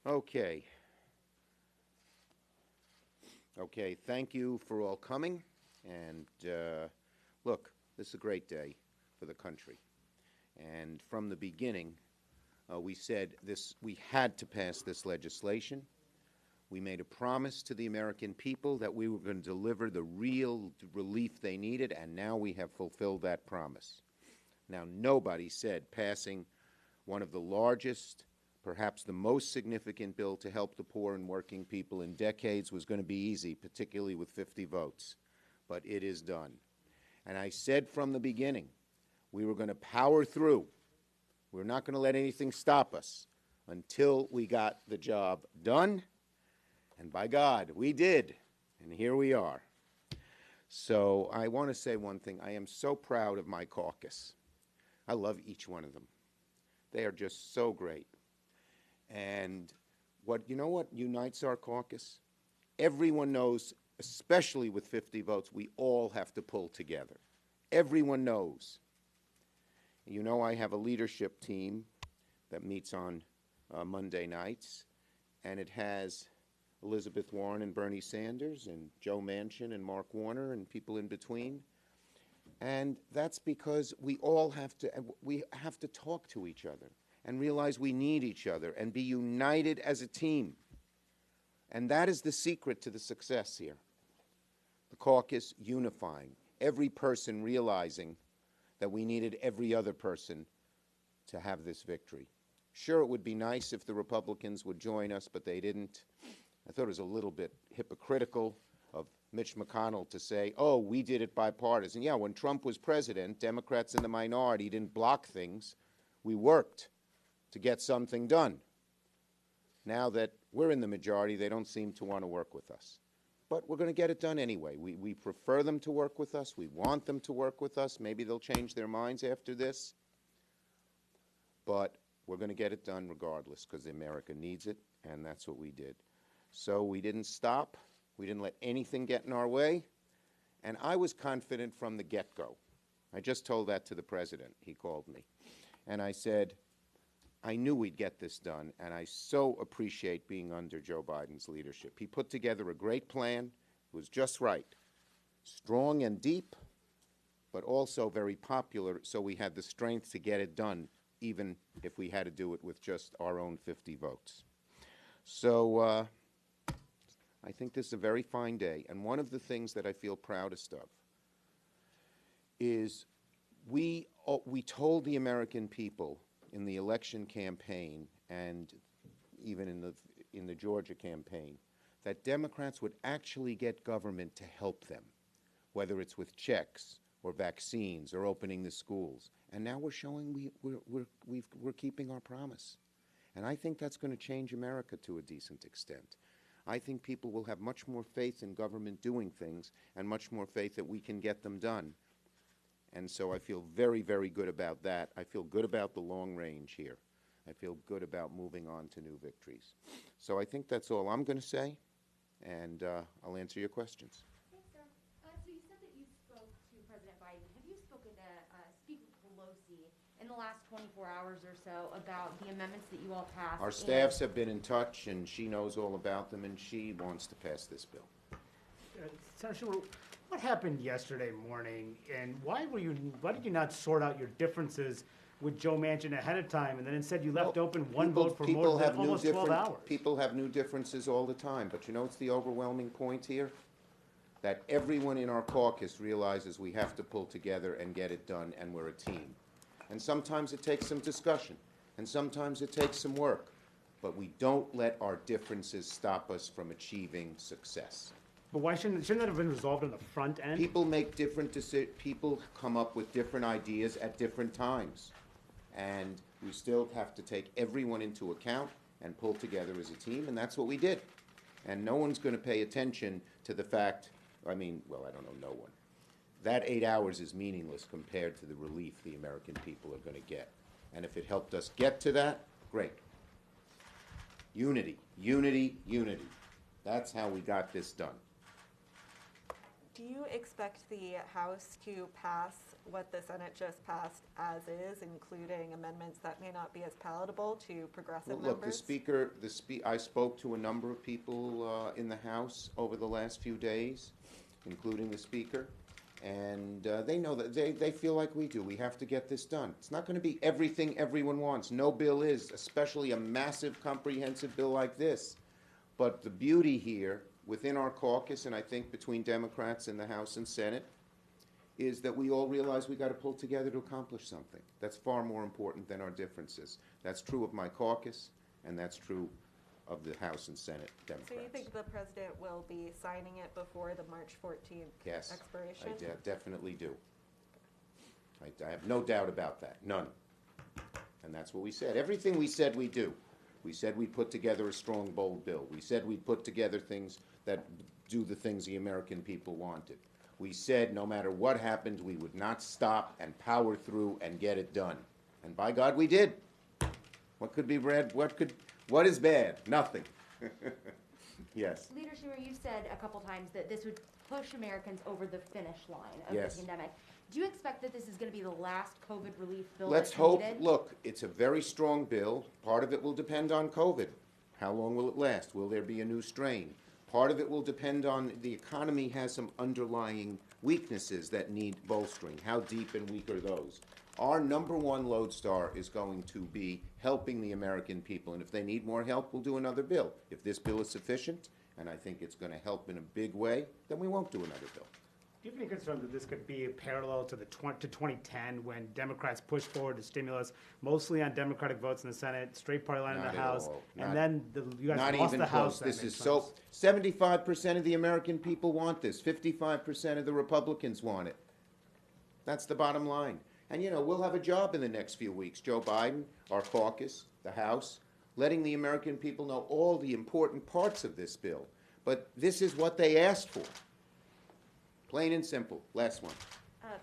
Okay. Okay, thank you for all coming. And look, this is a great day for the country. And from the beginning, we said we had to pass this legislation. We made a promise to the American people that we were going to deliver the real relief they needed, and now we have fulfilled that promise. Now, nobody said passing one of the largest, perhaps the most significant bill to help the poor and working people in decades was going to be easy, particularly with 50 votes. But it is done. And I said from the beginning, we were going to power through. We're not going to let anything stop us until we got the job done. And by God, we did. And here we are. So I want to say one thing. I am so proud of my caucus. I love each one of them. They are just so great. And you know what unites our caucus? Everyone knows, especially with 50 votes, we all have to pull together. Everyone knows. You know, I have a leadership team that meets on Monday nights, and it has Elizabeth Warren and Bernie Sanders and Joe Manchin and Mark Warner and people in between. And that's because we have to talk to each other and realize we need each other and be united as a team. And that is the secret to the success here. The caucus unifying, every person realizing that we needed every other person to have this victory. Sure, it would be nice if the Republicans would join us, but they didn't. I thought it was a little bit hypocritical of Mitch McConnell to say, oh, we did it bipartisan. Yeah, when Trump was president, Democrats in the minority didn't block things. We worked to get something done. Now that we're in the majority, they don't seem to want to work with us. But we're going to get it done anyway. We prefer them to work with us. We want them to work with us. Maybe they'll change their minds after this. But we're going to get it done regardless because America needs it, and that's what we did. So we didn't stop. We didn't let anything get in our way. And I was confident from the get-go. I just told that to the president. He called me. And I said, I knew we'd get this done, and I so appreciate being under Joe Biden's leadership. He put together a great plan. It was just right. Strong and deep, but also very popular, so we had the strength to get it done, even if we had to do it with just our own 50 votes. So I think this is a very fine day, and one of the things that I feel proudest of is we told the American people in the election campaign and even in the Georgia campaign that Democrats would actually get government to help them, whether it's with checks or vaccines or opening the schools. And now we're showing we're keeping our promise. And I think that's going to change America to a decent extent. I think people will have much more faith in government doing things and much more faith that we can get them done. And so I feel very, very good about that. I feel good about the long range here. I feel good about moving on to new victories. So I think that's all I'm going to say, and I'll answer your questions. Thanks, sir. So you said that you spoke to President Biden. Have you spoken to Speaker Pelosi in the last 24 hours or so about the amendments that you all passed? Our staffs have been in touch, and she knows all about them, and she wants to pass this bill. Senator Schumer, what happened yesterday morning, and why did you not sort out your differences with Joe Manchin ahead of time, and then instead you left open one vote for more than almost 12 hours? People have new differences all the time, but you know what's the overwhelming point here? That everyone in our caucus realizes we have to pull together and get it done, and we're a team. And sometimes it takes some discussion, and sometimes it takes some work, but we don't let our differences stop us from achieving success. But why shouldn't that have been resolved on the front end? People make different decisions. People come up with different ideas at different times. And we still have to take everyone into account and pull together as a team, and that's what we did. And no one's going to pay attention to the fact, I don't know, no one. That 8 hours is meaningless compared to the relief the American people are going to get. And if it helped us get to that, great. Unity, unity, unity. That's how we got this done. Do you expect the House to pass what the Senate just passed as is, including amendments that may not be as palatable to progressive Well, look, members? I spoke to a number of people in the House over the last few days, including the Speaker, and they know that they feel like we do. We have to get this done. It's not going to be everything everyone wants. No bill is, especially a massive, comprehensive bill like this. But the beauty here, within our caucus, and I think between Democrats in the House and Senate, is that we all realize we got to pull together to accomplish something. That's far more important than our differences. That's true of my caucus, and that's true of the House and Senate Democrats. So you think the president will be signing it before the March 14th Yes, expiration? I definitely do. I have no doubt about that, none. And that's what we said. Everything we said we do. We said we'd put together a strong, bold bill. We said we'd put together things that do the things the American people wanted. We said no matter what happened, we would not stop and power through and get it done. And by God, we did. What could be bad? What is bad? Nothing. Yes. Leader Schumer, you said a couple times that this would push Americans over the finish line of Yes. the pandemic. Do you expect that this is going to be the last COVID relief bill Let's that's hope. needed? Look, it's a very strong bill. Part of it will depend on COVID. How long will it last? Will there be a new strain? Part of it will depend on the economy has some underlying weaknesses that need bolstering. How deep and weak are those? Our number one lodestar is going to be helping the American people. And if they need more help, we'll do another bill. If this bill is sufficient, and I think it's going to help in a big way, then we won't do another bill. Do you have any concern that this could be a parallel to 2010 when Democrats pushed forward the stimulus, mostly on Democratic votes in the Senate, straight party line in Not the at House, all. and then you guys Not lost even the House? close. This is so. 75% of the American people want this. 55% of the Republicans want it. That's the bottom line. And you know, we'll have a job in the next few weeks. Joe Biden, our caucus, the House, letting the American people know all the important parts of this bill. But this is what they asked for. Plain and simple. Last one.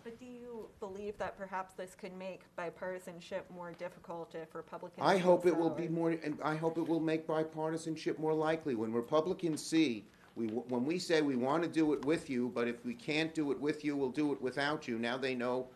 But do you believe that perhaps this could make bipartisanship more difficult if Republicans? I hope feel it will so, be or- more, and I hope it will make bipartisanship more likely. When Republicans see, when we say we want to do it with you, but if we can't do it with you, we'll do it without you. Now they know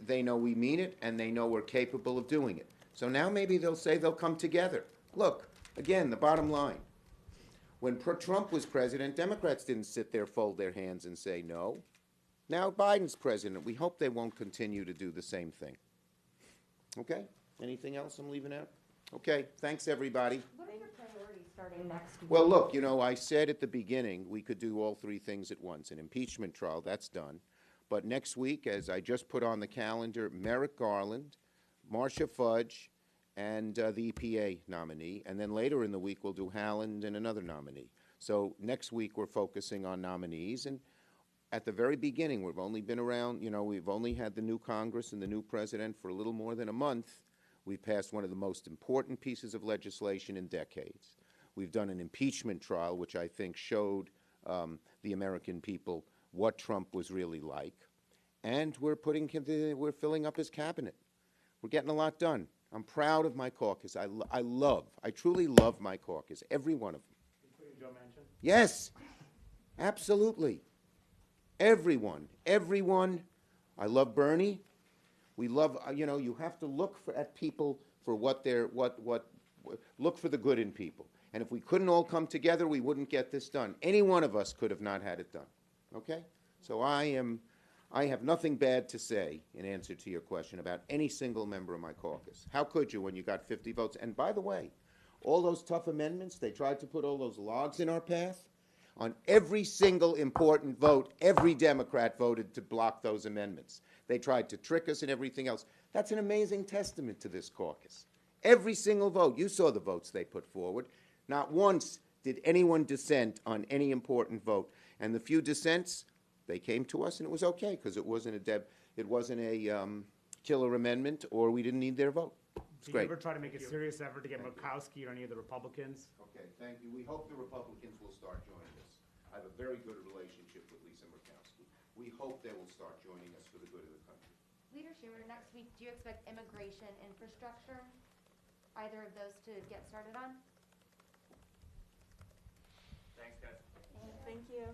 they know we mean it, and they know we're capable of doing it. So now maybe they'll say they'll come together. Look, again, the bottom line. When Trump was president, Democrats didn't sit there, fold their hands, and say no. Now Biden's president. We hope they won't continue to do the same thing. Okay? Anything else I'm leaving out? Okay. Thanks, everybody. What are your priorities starting next week? Well, look, you know, I said at the beginning we could do all three things at once. An impeachment trial, that's done. But next week, as I just put on the calendar, Merrick Garland, Marcia Fudge, and the EPA nominee. And then later in the week, we'll do Haaland and another nominee. So next week, we're focusing on nominees. And at the very beginning, we've only been around, you know, we've only had the new Congress and the new president for a little more than a month. We passed one of the most important pieces of legislation in decades. We've done an impeachment trial, which I think showed the American people what Trump was really like. And we're filling up his cabinet. We're getting a lot done. I'm proud of my caucus. I truly love my caucus, every one of them. Including Joe Manchin? Yes, absolutely. Everyone. I love Bernie. We love, you know, you have to look at people for look for the good in people. And if we couldn't all come together, we wouldn't get this done. Any one of us could have not had it done. Okay? So I have nothing bad to say in answer to your question about any single member of my caucus. How could you when you got 50 votes? And by the way, all those tough amendments, they tried to put all those logs in our path. On every single important vote, every Democrat voted to block those amendments. They tried to trick us and everything else. That's an amazing testament to this caucus. Every single vote, you saw the votes they put forward. Not once did anyone dissent on any important vote. And the few dissents, they came to us, and it was okay because it wasn't a killer amendment, or we didn't need their vote. It's Do you great. ever try to make a serious effort to get Murkowski or any of the Republicans? Okay, thank you. We hope the Republicans will start joining us. I have a very good relationship with Lisa Murkowski. We hope they will start joining us for the good of the country. Leader Schumer, next week, do you expect immigration, infrastructure, either of those to get started on? Thanks, guys. Thank you.